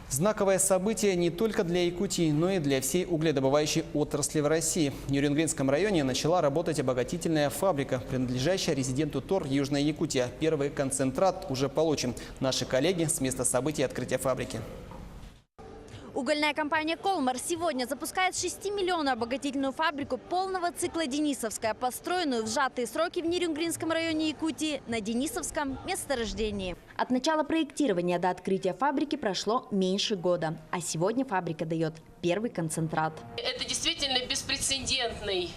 Знаковое событие не только для Якутии, но и для всей угледобывающей отрасли в России. В Нерюнгринском районе начала работать обогатительная фабрика, принадлежащая резиденту ТОР Южная Якутия. Первый концентрат уже получен. Наши коллеги с места событий открытия фабрики. Угольная компания «Колмар» сегодня запускает 6-миллионную обогатительную фабрику полного цикла «Денисовская», построенную в сжатые сроки в Нерюнгринском районе Якутии на Денисовском месторождении. От начала проектирования до открытия фабрики прошло меньше года, а сегодня фабрика дает первый концентрат. Это действительно беспрецедентный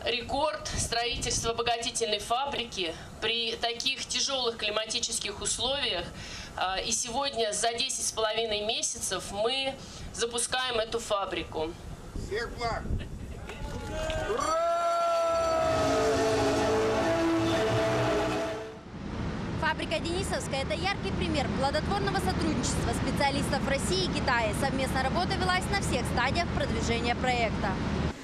рекорд строительства обогатительной фабрики при таких тяжелых климатических условиях. И сегодня за 10,5 месяцев мы запускаем эту фабрику. Всех благ! Фабрика «Денисовская» – это яркий пример плодотворного сотрудничества специалистов России и Китая. Совместная работа велась на всех стадиях продвижения проекта.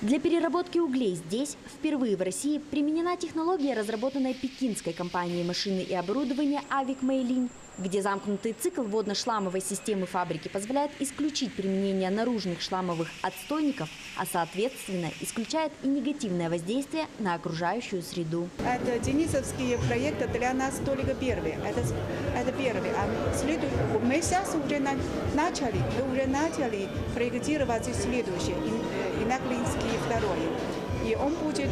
Для переработки углей здесь впервые в России применена технология, разработанная пекинской компанией машины и оборудования «Авик Мэйлинь», где замкнутый цикл водно-шламовой системы фабрики позволяет исключить применение наружных шламовых отстойников, а соответственно исключает и негативное воздействие на окружающую среду. Это денисовские проекты для нас только первые. Это первый. Мы сейчас уже начали проектировать следующий, Инноклинский второй. И он будет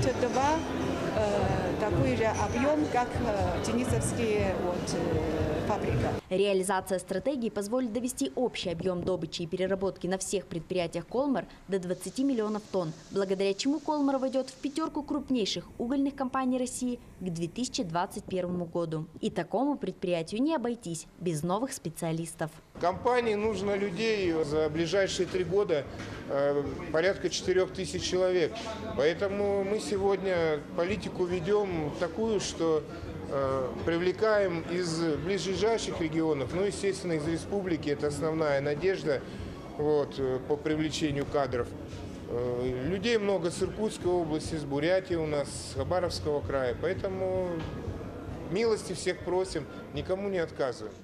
такой же объем, как денисовские фабрика. Реализация стратегии позволит довести общий объем добычи и переработки на всех предприятиях «Колмар» до 20 миллионов тонн, благодаря чему «Колмар» войдет в пятерку крупнейших угольных компаний России к 2021 году. И такому предприятию не обойтись без новых специалистов. Компании нужно людей за ближайшие 3 года порядка 4000 человек. Поэтому мы сегодня политику ведем такую, что привлекаем из ближайших регионов, ну, естественно, из республики. Это основная надежда по привлечению кадров. Людей много с Иркутской области, с Бурятии у нас, с Хабаровского края. Поэтому милости всех просим, никому не отказываем.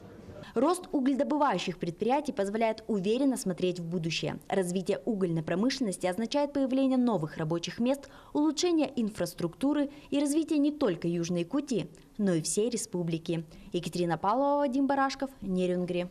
Рост угледобывающих предприятий позволяет уверенно смотреть в будущее. Развитие угольной промышленности означает появление новых рабочих мест, улучшение инфраструктуры и развитие не только Южной Якутии, но и всей республики. Екатерина Павлова, Вадим Барашков, Нерюнгри.